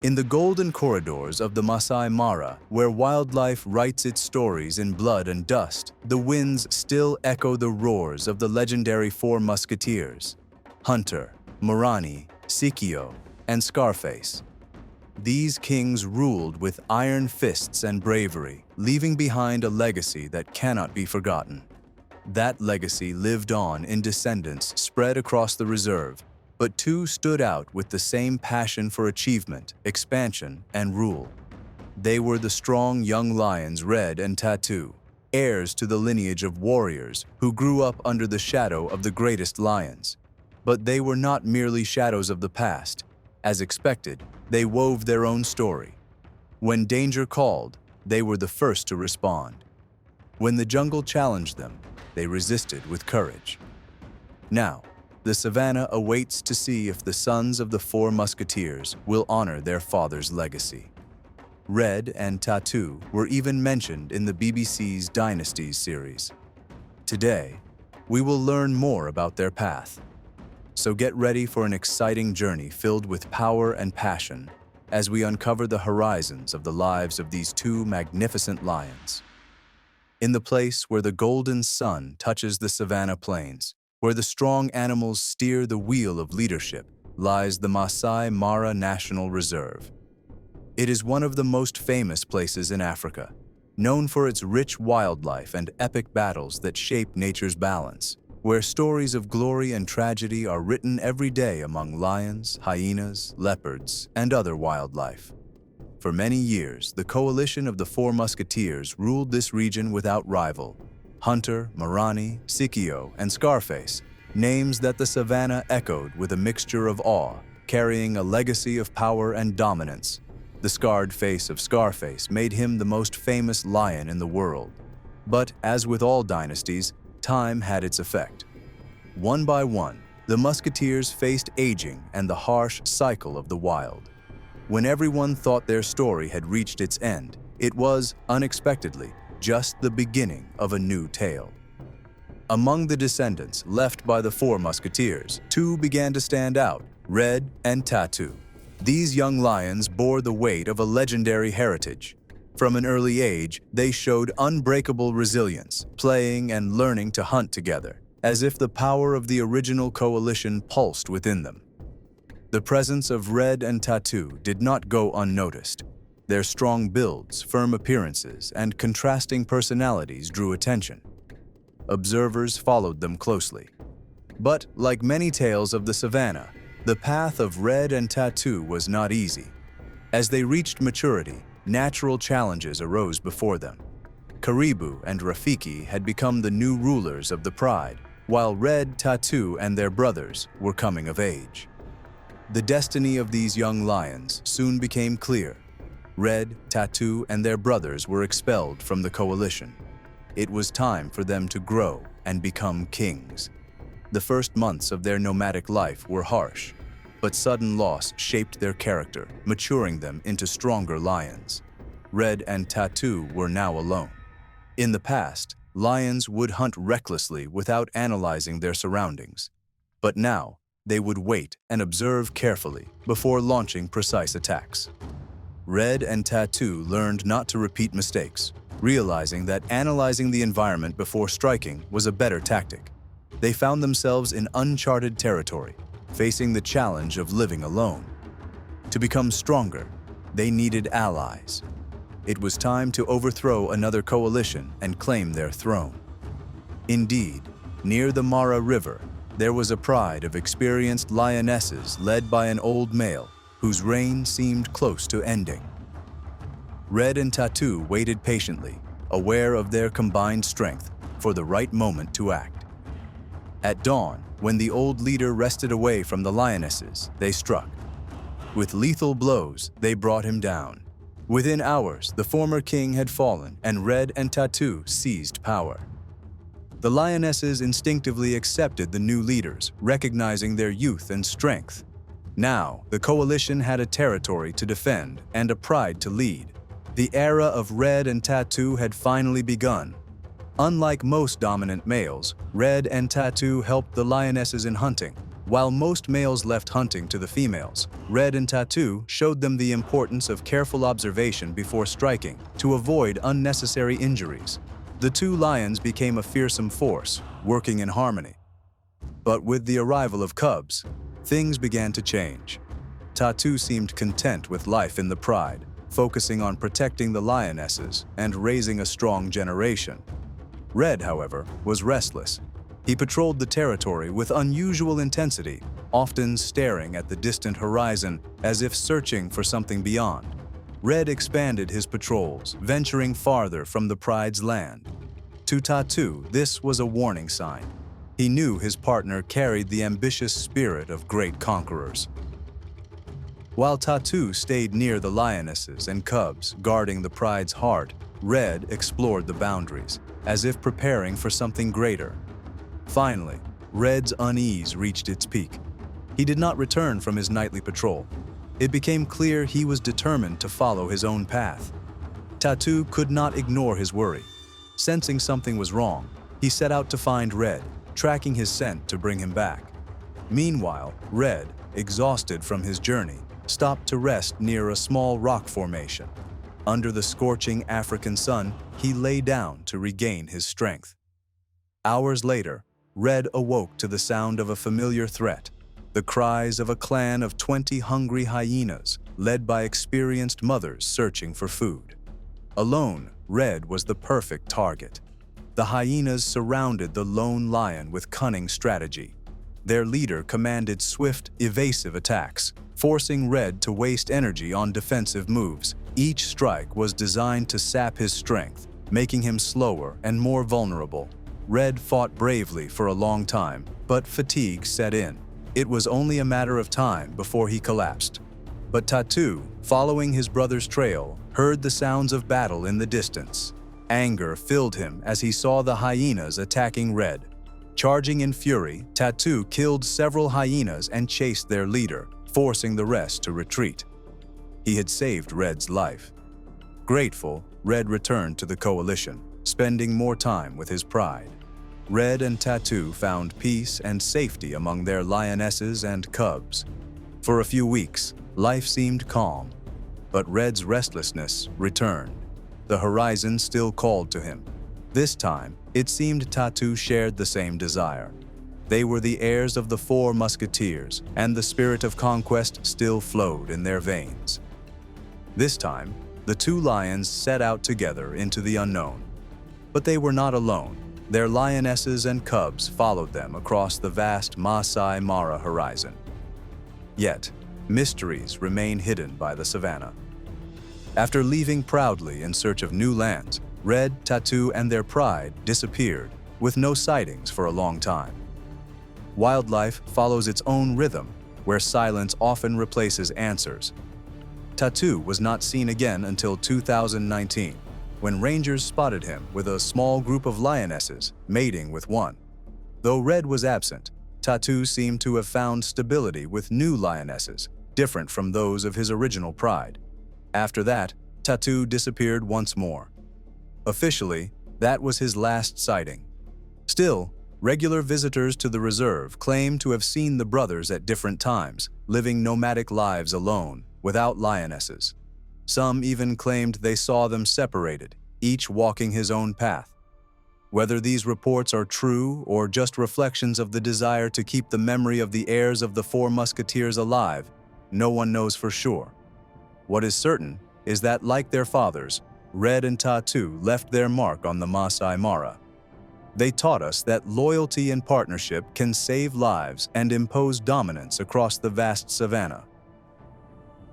In the golden corridors of the Maasai Mara, where wildlife writes its stories in blood and dust, the winds still echo the roars of the legendary Four Musketeers: Hunter, Morani, Sikio, and Scarface. These kings ruled with iron fists and bravery, leaving behind a legacy that cannot be forgotten. That legacy lived on in descendants spread across the reserve, but two stood out with the same passion for achievement, expansion, and rule. They were the strong young lions Red and Tatu, heirs to the lineage of warriors who grew up under the shadow of the greatest lions. But they were not merely shadows of the past. As expected, they wove their own story. When danger called, they were the first to respond. When the jungle challenged them, they resisted with courage. Now, the savannah awaits to see if the sons of the Four Musketeers will honor their father's legacy. Red and Tatu were even mentioned in the BBC's Dynasties series. Today, we will learn more about their path. So get ready for an exciting journey filled with power and passion as we uncover the horizons of the lives of these two magnificent lions. In the place where the golden sun touches the savannah plains, where the strong animals steer the wheel of leadership, lies the Maasai Mara National Reserve. It is one of the most famous places in Africa, known for its rich wildlife and epic battles that shape nature's balance, where stories of glory and tragedy are written every day among lions, hyenas, leopards, and other wildlife. For many years, the coalition of the Four Musketeers ruled this region without rival. Hunter, Morani, Sikio, and Scarface, names that the savannah echoed with a mixture of awe, carrying a legacy of power and dominance. The scarred face of Scarface made him the most famous lion in the world. But as with all dynasties, time had its effect. One by one, the Musketeers faced aging and the harsh cycle of the wild. When everyone thought their story had reached its end, it was, unexpectedly, just the beginning of a new tale. Among the descendants left by the Four Musketeers, two began to stand out: Red and Tatu. These young lions bore the weight of a legendary heritage. From an early age, they showed unbreakable resilience, playing and learning to hunt together, as if the power of the original coalition pulsed within them. The presence of Red and Tatu did not go unnoticed. Their strong builds, firm appearances, and contrasting personalities drew attention. Observers followed them closely. But, like many tales of the savannah, the path of Red and Tatu was not easy. As they reached maturity, natural challenges arose before them. Karibu and Rafiki had become the new rulers of the pride, while Red, Tatu, and their brothers were coming of age. The destiny of these young lions soon became clear. Red, Tatu, and their brothers were expelled from the coalition. It was time for them to grow and become kings. The first months of their nomadic life were harsh, but sudden loss shaped their character, maturing them into stronger lions. Red and Tatu were now alone. In the past, lions would hunt recklessly without analyzing their surroundings. But now, they would wait and observe carefully before launching precise attacks. Red and Tatu learned not to repeat mistakes, realizing that analyzing the environment before striking was a better tactic. They found themselves in uncharted territory, facing the challenge of living alone. To become stronger, they needed allies. It was time to overthrow another coalition and claim their throne. Indeed, near the Mara River, there was a pride of experienced lionesses led by an old male whose reign seemed close to ending. Red and Tatu waited patiently, aware of their combined strength, for the right moment to act. At dawn, when the old leader rested away from the lionesses, they struck. With lethal blows, they brought him down. Within hours, the former king had fallen, and Red and Tatu seized power. The lionesses instinctively accepted the new leaders, recognizing their youth and strength. Now, the coalition had a territory to defend and a pride to lead. The era of Red and Tatu had finally begun. Unlike most dominant males, Red and Tatu helped the lionesses in hunting, While most males left hunting to the females, Red and Tatu showed them the importance of careful observation before striking to avoid unnecessary injuries. The two lions became a fearsome force, working in harmony. But with the arrival of cubs, things began to change. Tatu seemed content with life in the pride, focusing on protecting the lionesses and raising a strong generation. Red, however, was restless. He patrolled the territory with unusual intensity, often staring at the distant horizon as if searching for something beyond. Red expanded his patrols, venturing farther from the pride's land. To Tatu, this was a warning sign. He knew his partner carried the ambitious spirit of great conquerors. While Tatu stayed near the lionesses and cubs, guarding the pride's heart, Red explored the boundaries, as if preparing for something greater. Finally, Red's unease reached its peak. He did not return from his nightly patrol. It became clear he was determined to follow his own path. Tatu could not ignore his worry. Sensing something was wrong, he set out to find Red, tracking his scent to bring him back. Meanwhile, Red, exhausted from his journey, stopped to rest near a small rock formation. Under the scorching African sun, he lay down to regain his strength. Hours later, Red awoke to the sound of a familiar threat, the cries of a clan of 20 hungry hyenas, led by experienced mothers searching for food. Alone, Red was the perfect target. The hyenas surrounded the lone lion with cunning strategy. Their leader commanded swift, evasive attacks, forcing Red to waste energy on defensive moves. Each strike was designed to sap his strength, making him slower and more vulnerable. Red fought bravely for a long time, but fatigue set in. It was only a matter of time before he collapsed. But Tatu, following his brother's trail, heard the sounds of battle in the distance. Anger filled him as he saw the hyenas attacking Red. Charging in fury, Tatu killed several hyenas and chased their leader, forcing the rest to retreat. He had saved Red's life. Grateful, Red returned to the coalition, spending more time with his pride. Red and Tatu found peace and safety among their lionesses and cubs. For a few weeks, life seemed calm, but Red's restlessness returned. The horizon still called to him. This time, it seemed Tatu shared the same desire. They were the heirs of the Four Musketeers, and the spirit of conquest still flowed in their veins. This time, the two lions set out together into the unknown. But they were not alone. Their lionesses and cubs followed them across the vast Maasai Mara horizon. Yet, mysteries remain hidden by the savannah. After leaving proudly in search of new lands, Red, Tatu, and their pride disappeared, with no sightings for a long time. Wildlife follows its own rhythm, where silence often replaces answers. Tatu was not seen again until 2019. When rangers spotted him with a small group of lionesses, mating with one. Though Red was absent, Tatu seemed to have found stability with new lionesses, different from those of his original pride. After that, Tatu disappeared once more. Officially, that was his last sighting. Still, regular visitors to the reserve claim to have seen the brothers at different times, living nomadic lives alone, without lionesses. Some even claimed they saw them separated, each walking his own path. Whether these reports are true or just reflections of the desire to keep the memory of the heirs of the Four Musketeers alive, no one knows for sure. What is certain is that, like their fathers, Red and Tatu left their mark on the Maasai Mara. They taught us that loyalty and partnership can save lives and impose dominance across the vast savannah.